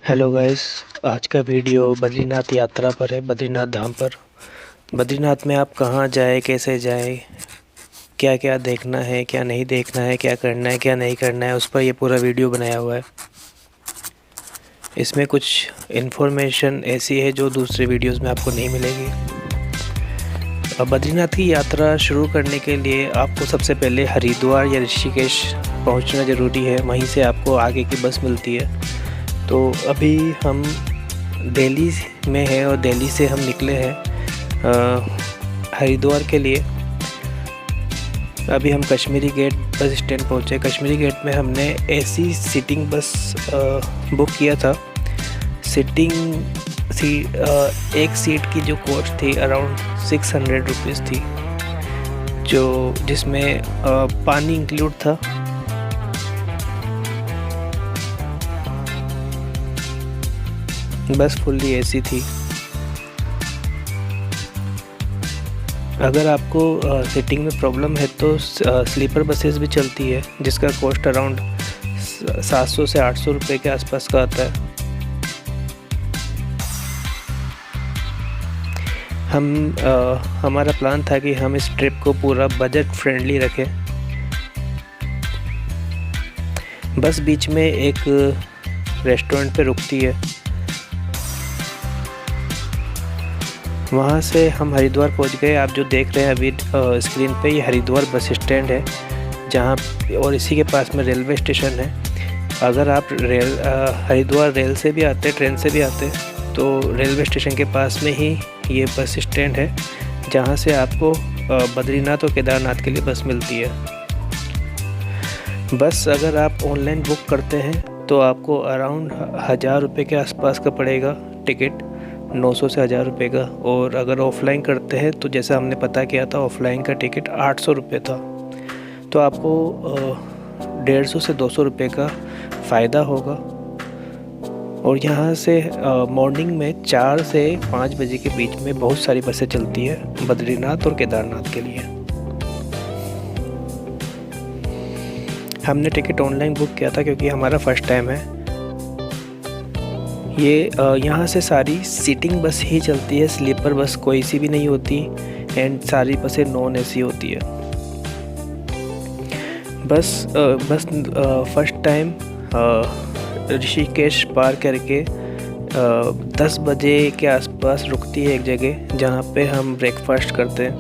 Hello guys. आज का video Badrinath यात्रा पर है, बद्रीनाथ धाम पर। बद्रीनाथ में आप कहाँ जाए, कैसे जाए, क्या क्या देखना है, क्या नहीं देखना है, क्या करना है, क्या नहीं करना है, उस पर ये पूरा वीडियो बनाया हुआ है। इसमें कुछ इन्फॉर्मेशन ऐसी है जो दूसरे वीडियोस में आपको नहीं मिलेगी। अब बद्रीनाथ की यात्रा शुरू करने के लिए आपको सबसे पहले हरिद्वार या ऋषिकेश पहुंचना ज़रूरी है। वहीं से आपको आगे की बस मिलती है। तो अभी हम दिल्ली में हैं और दिल्ली से हम निकले हैं हरिद्वार के लिए। अभी हम कश्मीरी गेट बस स्टैंड पहुँचे। कश्मीरी गेट में हमने एसी सीटिंग बस बुक किया था। एक सीट की जो कॉस्ट थी अराउंड 600 रुपीज़ थी, जो जिसमें पानी इंक्लूड था। बस फुल्ली एसी थी। अगर आपको सीटिंग में प्रॉब्लम है तो स्लीपर बसेस भी चलती है, जिसका कॉस्ट अराउंड 700 से 800 रुपये के आसपास का आता है। हमारा प्लान था कि हम इस ट्रिप को पूरा बजट फ्रेंडली रखें। बस बीच में एक रेस्टोरेंट पे रुकती है। वहाँ से हम हरिद्वार पहुँच गए। आप जो देख रहे हैं अभी स्क्रीन पे, ये हरिद्वार बस स्टैंड है, जहाँ और इसी के पास में रेलवे स्टेशन है। अगर आप हरिद्वार रेल से भी आते, ट्रेन से भी आते, तो रेलवे स्टेशन के पास में ही ये बस स्टैंड है, जहाँ से आपको बद्रीनाथ और केदारनाथ के लिए बस मिलती है। बस अगर आप ऑनलाइन बुक करते हैं तो आपको अराउंड 1000 रुपये के आसपास का पड़ेगा टिकट, 900 से 1000 रुपये का। और अगर ऑफ़लाइन करते हैं तो जैसा हमने पता किया था, ऑफ़लाइन का टिकट 800 रुपये था। तो आपको 150 से 200 रुपये का फ़ायदा होगा। और यहाँ से मॉर्निंग में 4 से 5 बजे के बीच में बहुत सारी बसें चलती है बद्रीनाथ और केदारनाथ के लिए। हमने टिकट ऑनलाइन बुक किया था क्योंकि हमारा फर्स्ट टाइम है। ये यहाँ से सारी सीटिंग बस ही चलती है, स्लीपर बस कोई सी भी नहीं होती, एंड सारी बसें नॉन एसी होती है। बस फर्स्ट टाइम ऋषिकेश पार करके 10 बजे के आसपास रुकती है एक जगह, जहाँ पे हम ब्रेकफास्ट करते हैं।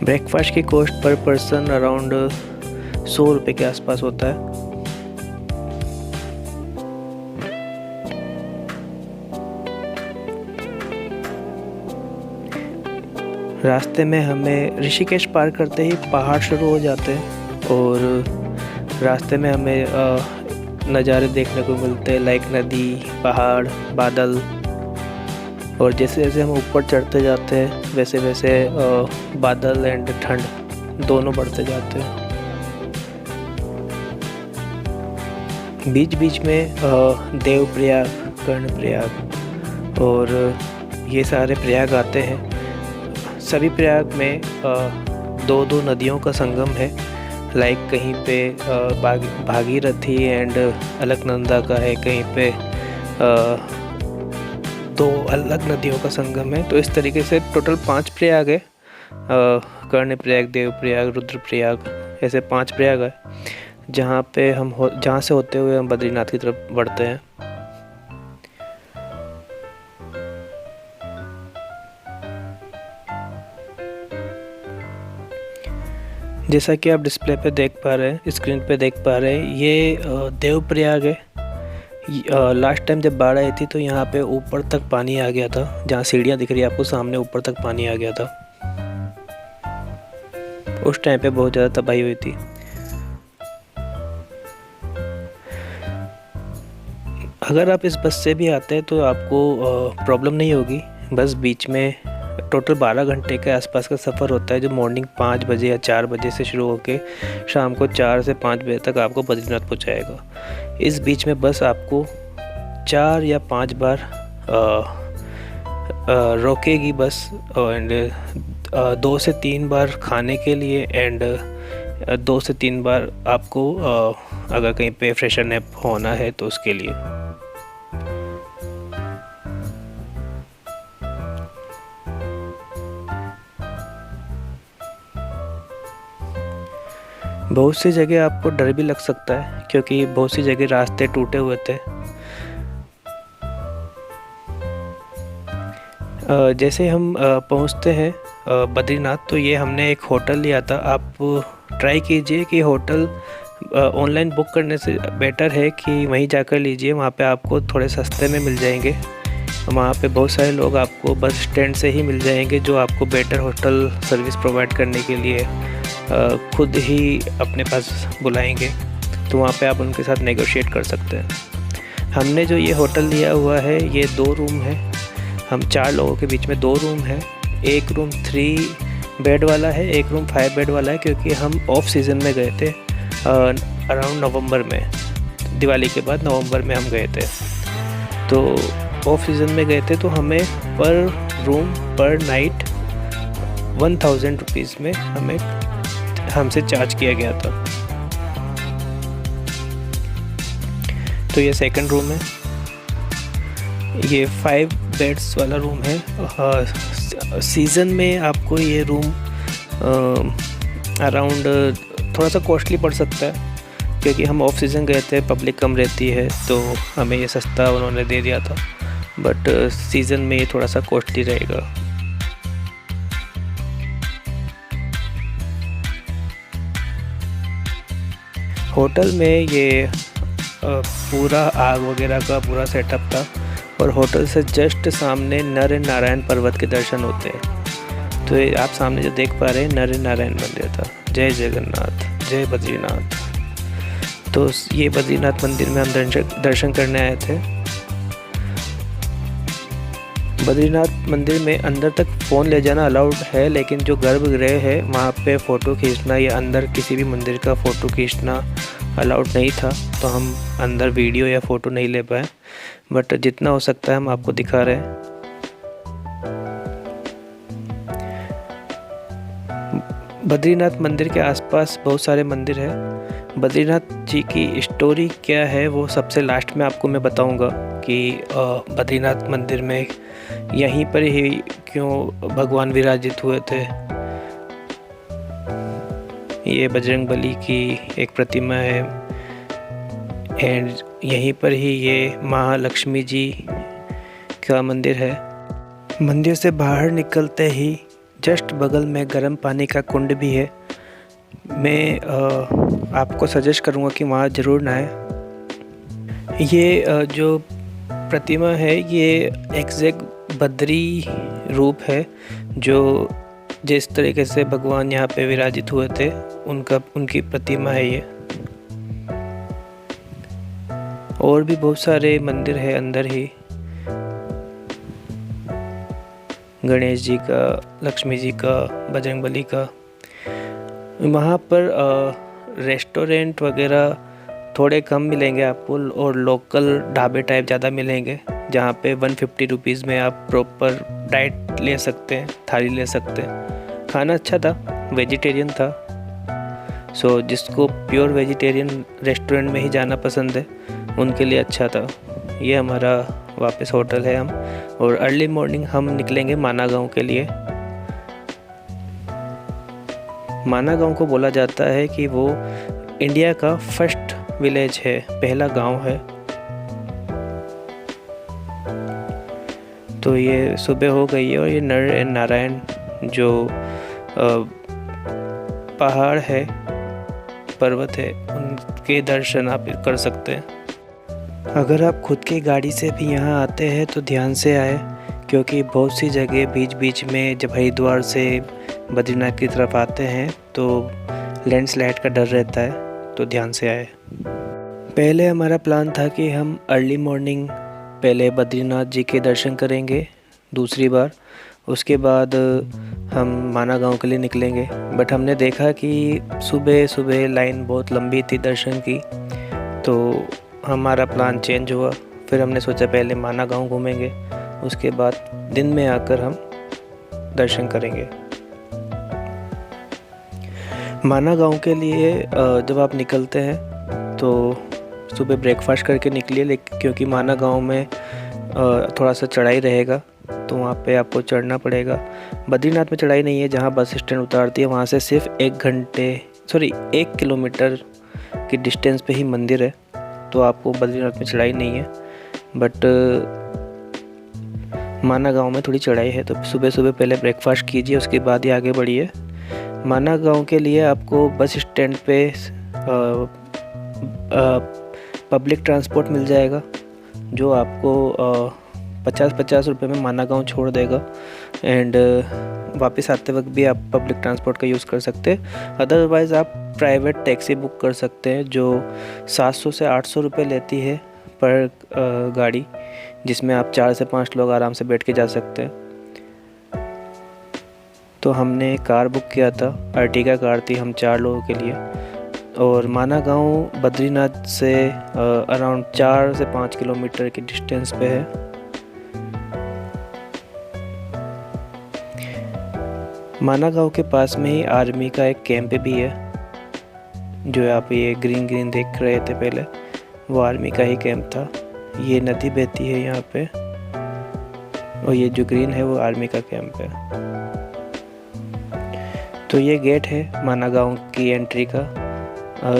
ब्रेकफास्ट की कॉस्ट पर पर्सन अराउंड 100 रुपये के आसपास होता है। रास्ते में हमें ऋषिकेश पार करते ही पहाड़ शुरू हो जाते हैं, और रास्ते में हमें नज़ारे देखने को मिलते हैं, लाइक नदी, पहाड़, बादल। और जैसे जैसे हम ऊपर चढ़ते जाते हैं वैसे वैसे बादल एंड ठंड दोनों बढ़ते जाते हैं। बीच बीच में देवप्रयाग, कर्णप्रयाग और ये सारे प्रयाग आते हैं। सभी प्रयाग में 2-2 नदियों का संगम है। लाइक कहीं पे भागीरथी एंड अलकनंदा का है, कहीं पे 2 अलग नदियों का संगम है। तो इस तरीके से टोटल 5 प्रयाग है, कर्णप्रयाग, देवप्रयाग, रुद्रप्रयाग, ऐसे 5 प्रयाग है, जहाँ पे जहाँ से होते हुए हम बद्रीनाथ की तरफ बढ़ते हैं। जैसा कि आप डिस्प्ले पे देख पा रहे हैं, स्क्रीन पे देख पा रहे हैं, ये देवप्रयाग है। लास्ट टाइम जब बाढ़ आई थी तो यहाँ पे ऊपर तक पानी आ गया था। जहाँ सीढ़ियाँ दिख रही है आपको सामने, ऊपर तक पानी आ गया था। उस टाइम पे बहुत ज़्यादा तबाही हुई थी। अगर आप इस बस से भी आते हैं तो आपको प्रॉब्लम नहीं होगी। बस बीच में टोटल 12 घंटे के आसपास का सफ़र होता है, जो मॉर्निंग 5 बजे या 4 बजे से शुरू होकर शाम को 4 से 5 बजे तक आपको बद्रीनाथ पहुंचाएगा। इस बीच में बस आपको 4 या 5 बार रोकेगी बस, एंड 2 से 3 बार खाने के लिए, एंड 2 से 3 बार आपको अगर कहीं पे फ्रेशन अप होना है तो उसके लिए। बहुत सी जगह आपको डर भी लग सकता है क्योंकि बहुत सी जगह रास्ते टूटे हुए थे। जैसे हम पहुंचते हैं बद्रीनाथ, तो ये हमने एक होटल लिया था। आप ट्राई कीजिए कि होटल ऑनलाइन बुक करने से बेटर है कि वहीं जाकर लीजिए, वहाँ पे आपको थोड़े सस्ते में मिल जाएंगे। वहाँ पे बहुत सारे लोग आपको बस स्टैंड से ही मिल जाएंगे जो आपको बेटर होटल सर्विस प्रोवाइड करने के लिए खुद ही अपने पास बुलाएंगे, तो वहाँ पे आप उनके साथ नेगोशिएट कर सकते हैं। हमने जो ये होटल लिया हुआ है ये 2 रूम है। हम 4 लोगों के बीच में 2 रूम है। एक रूम 3 बेड वाला है, एक रूम 5 बेड वाला है, क्योंकि हम ऑफ सीज़न में गए थे अराउंड नवंबर में, दिवाली के बाद नवंबर में हम गए थे। तो ऑफ सीज़न में गए थे तो हमें पर रूम पर नाइट 1000 रुपीज़ में हमसे चार्ज किया गया था। तो ये सेकंड रूम है, ये 5 बेड्स वाला रूम है। सीज़न में आपको ये रूम अराउंड थोड़ा सा कॉस्टली पड़ सकता है, क्योंकि हम ऑफ सीज़न गए थे, पब्लिक कम रहती है, तो हमें ये सस्ता उन्होंने दे दिया था। बट सीज़न में ये थोड़ा सा कॉस्टली रहेगा। होटल में ये पूरा आग वगैरह का पूरा सेटअप था, और होटल से जस्ट सामने नर नारायण पर्वत के दर्शन होते हैं। तो ये आप सामने जो देख पा रहे हैं नर नारायण मंदिर था। जय जगन्नाथ, जय बद्रीनाथ। तो ये बद्रीनाथ मंदिर में हम दर्शन करने आए थे। बद्रीनाथ मंदिर में अंदर तक फ़ोन ले जाना अलाउड है, लेकिन जो गर्भगृह है वहाँ पे फ़ोटो खींचना या अंदर किसी भी मंदिर का फ़ोटो खींचना अलाउड नहीं था, तो हम अंदर वीडियो या फ़ोटो नहीं ले पाए। बट जितना हो सकता है हम आपको दिखा रहे हैं। बद्रीनाथ मंदिर के आसपास बहुत सारे मंदिर हैं। बद्रीनाथ जी की स्टोरी क्या है वो सबसे लास्ट में आपको मैं बताऊंगा कि बद्रीनाथ मंदिर में यहीं पर ही क्यों भगवान विराजित हुए थे। ये बजरंगबली की एक प्रतिमा है, एंड यहीं पर ही ये महालक्ष्मी जी का मंदिर है। मंदिर से बाहर निकलते ही जस्ट बगल में गर्म पानी का कुंड भी है। मैं आपको सजेस्ट करूँगा कि वहाँ ज़रूर नहाएं। ये जो प्रतिमा है ये एग्जैक्ट बद्री रूप है, जो जिस तरीके से भगवान यहाँ पे विराजित हुए थे उनकी प्रतिमा है ये। और भी बहुत सारे मंदिर है अंदर ही, गणेश जी का, लक्ष्मी जी का, बजरंगबली का। वहाँ पर रेस्टोरेंट वगैरह थोड़े कम मिलेंगे आपको, और लोकल ढाबे टाइप ज़्यादा मिलेंगे, जहाँ पे 150 रुपीज़ में आप प्रॉपर डाइट ले सकते हैं, थाली ले सकते हैं। खाना अच्छा था, वेजिटेरियन था। सो जिसको प्योर वेजिटेरियन रेस्टोरेंट में ही जाना पसंद है उनके लिए अच्छा था। ये हमारा वापस होटल है हम, और अर्ली मॉर्निंग हम निकलेंगे माना गांव के लिए। माना गांव को बोला जाता है कि वो इंडिया का फर्स्ट विलेज है, पहला गांव है। तो ये सुबह हो गई है, और ये नर नारायण जो पहाड़ है, पर्वत है, उनके दर्शन आप कर सकते हैं। अगर आप खुद की गाड़ी से भी यहाँ आते हैं तो ध्यान से आए, क्योंकि बहुत सी जगह बीच बीच में जब हरिद्वार से बद्रीनाथ की तरफ आते हैं तो लैंडस्लाइड का डर रहता है, तो ध्यान से आए। पहले हमारा प्लान था कि हम अर्ली मॉर्निंग पहले बद्रीनाथ जी के दर्शन करेंगे दूसरी बार, उसके बाद हम माना गांव के लिए निकलेंगे। बट हमने देखा कि सुबह सुबह लाइन बहुत लंबी थी दर्शन की, तो हमारा प्लान चेंज हुआ। फिर हमने सोचा पहले माना गांव घूमेंगे, उसके बाद दिन में आकर हम दर्शन करेंगे। माना गांव के लिए जब आप निकलते हैं तो सुबह ब्रेकफास्ट करके निकलिए, क्योंकि माना गांव में थोड़ा सा चढ़ाई रहेगा, तो वहाँ पे आपको चढ़ना पड़ेगा। बद्रीनाथ में चढ़ाई नहीं है, जहाँ बस स्टैंड उतारती है वहाँ से सिर्फ 1 घंटे सॉरी 1 किलोमीटर की डिस्टेंस पे ही मंदिर है, तो आपको बद्रीनाथ में चढ़ाई नहीं है। बट माना गांव में थोड़ी चढ़ाई है, तो सुबह सुबह पहले ब्रेकफास्ट कीजिए, उसके बाद ही आगे बढ़िए। माना गांव के लिए आपको बस स्टैंड पे पब्लिक ट्रांसपोर्ट मिल जाएगा, जो आपको 50-50 रुपये में माना गांव छोड़ देगा। एंड वापस आते वक्त भी आप पब्लिक ट्रांसपोर्ट का यूज़ कर सकते हैं। अदरवाइज़ आप प्राइवेट टैक्सी बुक कर सकते हैं, जो 700 से 800 रुपये लेती है पर गाड़ी, जिसमें आप 4 से 5 लोग आराम से बैठ के जा सकते हैं। तो हमने कार बुक किया था, अर्टिगा कार थी, हम 4 लोगों के लिए। और माना गांव बद्रीनाथ से अराउंड 4 से 5 किलोमीटर की डिस्टेंस पे है। माना गांव के पास में ही आर्मी का एक कैंप भी है, जो आप ये ग्रीन ग्रीन देख रहे थे पहले, वो आर्मी का ही कैंप था। ये नदी बहती है यहाँ पे, और ये जो ग्रीन है वो आर्मी का कैंप है। तो ये गेट है माना गांव की एंट्री का।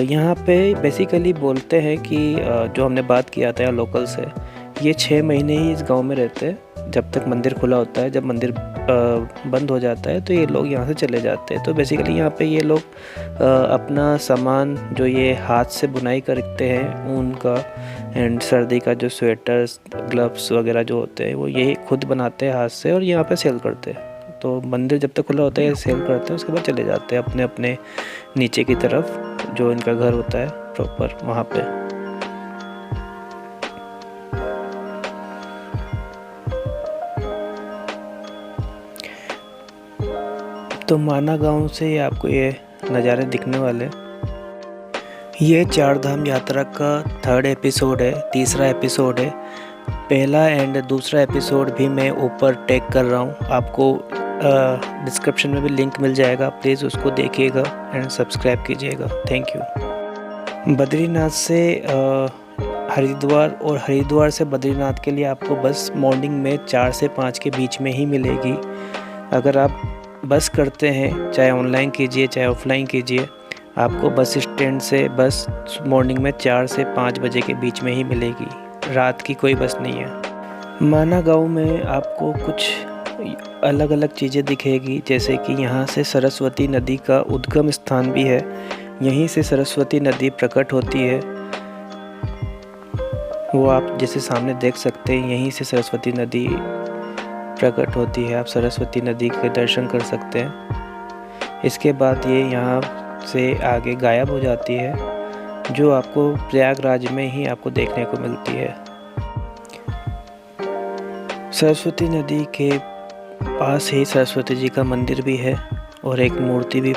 यहाँ पे बेसिकली बोलते हैं कि जो हमने बात किया था लोकल से, ये 6 महीने ही इस गांव में रहते हैं जब तक मंदिर खुला होता है। जब मंदिर बंद हो जाता है तो ये लोग यहाँ से चले जाते हैं। तो बेसिकली यहाँ पे ये लोग अपना सामान जो ये हाथ से बुनाई करते हैं ऊन का, एंड सर्दी का जो स्वेटर्स, ग्लव्स वगैरह जो होते हैं, वो यही खुद बनाते हैं हाथ से, और यहाँ पे सेल करते हैं। तो मंदिर जब तक खुला होता है ये सेल करते हैं, उसके बाद चले जाते हैं अपने अपने नीचे की तरफ, जो इनका घर होता है प्रॉपर वहाँ पे। तो माना गांव से आपको ये नज़ारे दिखने वाले। ये 4 धाम यात्रा का 3rd एपिसोड है, तीसरा एपिसोड है। पहला एंड दूसरा एपिसोड भी मैं ऊपर टैग कर रहा हूँ, आपको डिस्क्रिप्शन में भी लिंक मिल जाएगा, प्लीज़ उसको देखिएगा एंड सब्सक्राइब कीजिएगा। Thank you. बद्रीनाथ से हरिद्वार और हरिद्वार से बद्रीनाथ के लिए आपको बस मॉर्निंग में 4 से 5 के बीच में ही मिलेगी। अगर आप बस करते हैं, चाहे ऑनलाइन कीजिए चाहे ऑफलाइन कीजिए, आपको बस स्टैंड से बस मॉर्निंग में 4 से 5 बजे के बीच में ही मिलेगी, रात की कोई बस नहीं है। माना गांव में आपको कुछ अलग अलग चीज़ें दिखेगी, जैसे कि यहाँ से सरस्वती नदी का उद्गम स्थान भी है, यहीं से सरस्वती नदी प्रकट होती है। वो आप जैसे सामने देख सकते हैं, यहीं से सरस्वती नदी प्रकट होती है, आप सरस्वती नदी के दर्शन कर सकते हैं। इसके बाद ये यहाँ से आगे गायब हो जाती है, जो आपको प्रयागराज में ही आपको देखने को मिलती है। सरस्वती नदी के पास ही सरस्वती जी का मंदिर भी है और एक मूर्ति भी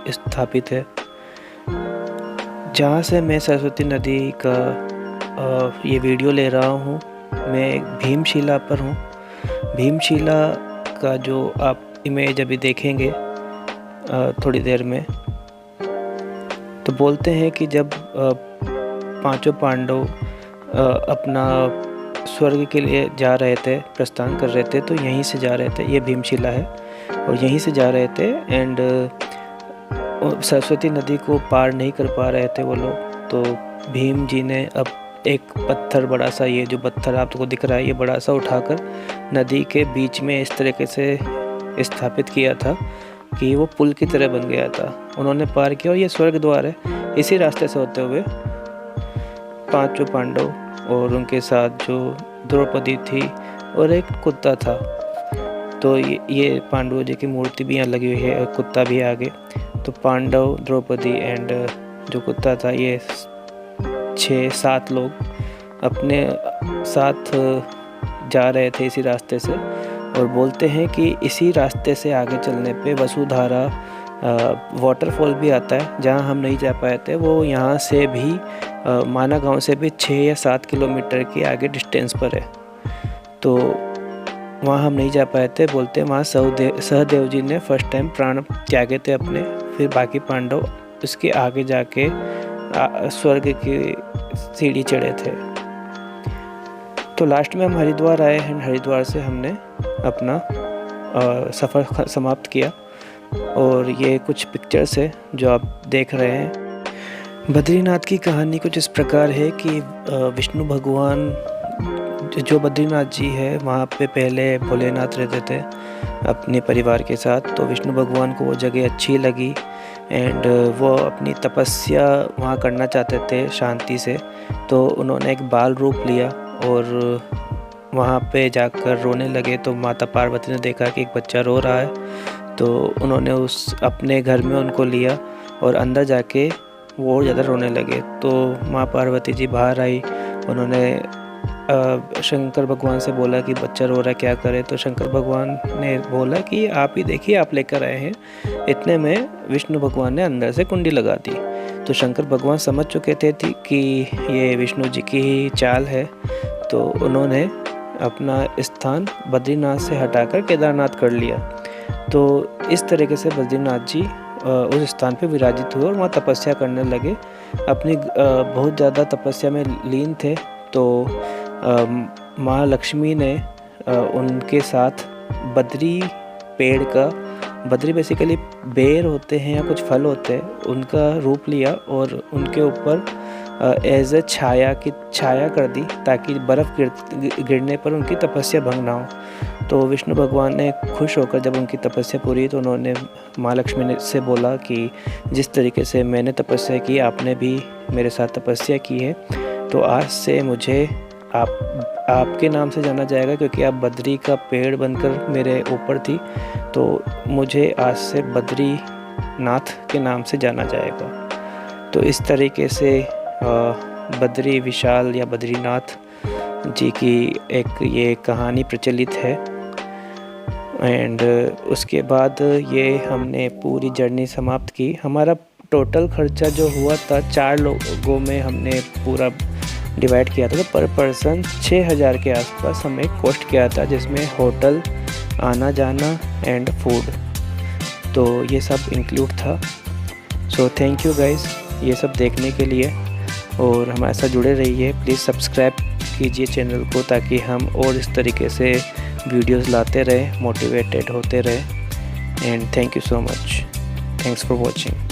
स्थापित है। जहाँ से मैं सरस्वती नदी का ये वीडियो ले रहा हूँ, मैं भीमशिला पर हूँ। भीमशिला का जो आप इमेज अभी देखेंगे थोड़ी देर में, तो बोलते हैं कि जब 5 पांडव अपना स्वर्ग के लिए जा रहे थे, प्रस्थान कर रहे थे, तो यहीं से जा रहे थे, ये भीमशिला है, और यहीं से जा रहे थे। एंड सरस्वती नदी को पार नहीं कर पा रहे थे वो लोग, तो भीम जी ने अब एक पत्थर, बड़ा सा, ये जो पत्थर आपको दिख रहा है, ये बड़ा सा उठाकर नदी के बीच में इस तरीके से स्थापित किया था कि वो पुल की तरह बन गया था। उन्होंने पार किया, और ये स्वर्ग द्वार है। इसी रास्ते से होते हुए 5 पांडव और उनके साथ जो द्रौपदी थी और एक कुत्ता था, तो ये पांडवों जी की मूर्ति भी यहाँ लगी हुई है और कुत्ता भी आगे। तो पांडव, द्रौपदी एंड जो कुत्ता था, ये 6-7 लोग अपने साथ जा रहे थे इसी रास्ते से। और बोलते हैं कि इसी रास्ते से आगे चलने पे वसुधारा वाटरफॉल भी आता है, जहाँ हम नहीं जा पाए थे। वो यहाँ से भी माना गांव से भी 6 या 7 किलोमीटर के आगे डिस्टेंस पर है, तो वहाँ हम नहीं जा पाए थे। बोलते हैं वहाँ सहदेव जी ने फर्स्ट टाइम प्राण त्यागे थे अपने, फिर बाकी पांडव उसके आगे जाके स्वर्ग की सीढ़ी चढ़े थे। तो लास्ट में हम हरिद्वार आए हैं, हरिद्वार से हमने अपना सफ़र समाप्त किया। और ये कुछ पिक्चर्स है जो आप देख रहे हैं। बद्रीनाथ की कहानी कुछ इस प्रकार है कि विष्णु भगवान जो बद्रीनाथ जी है वहाँ पे पहले भोलेनाथ रहते थे अपने परिवार के साथ। तो विष्णु भगवान को वो जगह अच्छी लगी एंड वो अपनी तपस्या वहाँ करना चाहते थे शांति से। तो उन्होंने एक बाल रूप लिया और वहाँ पे जाकर रोने लगे। तो माता पार्वती ने देखा कि एक बच्चा रो रहा है, तो उन्होंने उस अपने घर में उनको लिया और अंदर जाके वो और ज़्यादा रोने लगे। तो माँ पार्वती जी बाहर आई, उन्होंने शंकर भगवान से बोला कि बच्चा रो रहा है, क्या करे। तो शंकर भगवान ने बोला कि आप ही देखिए, आप लेकर आए हैं। इतने में विष्णु भगवान ने अंदर से कुंडी लगा दी। तो शंकर भगवान समझ चुके थे कि ये विष्णु जी की ही चाल है। तो उन्होंने अपना स्थान बद्रीनाथ से हटाकर केदारनाथ कर लिया। तो इस तरीके से बद्रीनाथ जी उस स्थान पे विराजित हुए और वहाँ तपस्या करने लगे। अपनी बहुत ज़्यादा तपस्या में लीन थे। तो माँ लक्ष्मी ने उनके साथ बद्री पेड़ का, बद्री बेसिकली बेर होते हैं या कुछ फल होते हैं, उनका रूप लिया और उनके ऊपर एज ए छाया कर दी ताकि बर्फ़ गिरने पर उनकी तपस्या भंग ना हो। तो विष्णु भगवान ने खुश होकर जब उनकी तपस्या पूरी तो उन्होंने माँ लक्ष्मी से बोला कि जिस तरीके से मैंने तपस्या की, आपने भी मेरे साथ तपस्या की है, तो आज से मुझे आपके नाम से जाना जाएगा, क्योंकि आप बद्री का पेड़ बनकर मेरे ऊपर थी। तो मुझे आज से बद्रीनाथ के नाम से जाना जाएगा। तो इस तरीके से बद्री विशाल या बद्रीनाथ जी की एक ये कहानी प्रचलित है। एंड उसके बाद ये हमने पूरी जर्नी समाप्त की। हमारा टोटल खर्चा जो हुआ था 4 लोगों में हमने पूरा डिवाइड किया था। तो पर पर्सन 6000 के आसपास हमें कॉस्ट किया था, जिसमें होटल, आना जाना एंड फूड, तो ये सब इंक्लूड था। सो थैंक यू गाइस ये सब देखने के लिए, और हमारे साथ जुड़े रहिए। प्लीज़ सब्सक्राइब कीजिए चैनल को ताकि हम और इस तरीके से वीडियोस लाते रहें, मोटिवेटेड होते रहें। And thank you so much. Thanks for watching.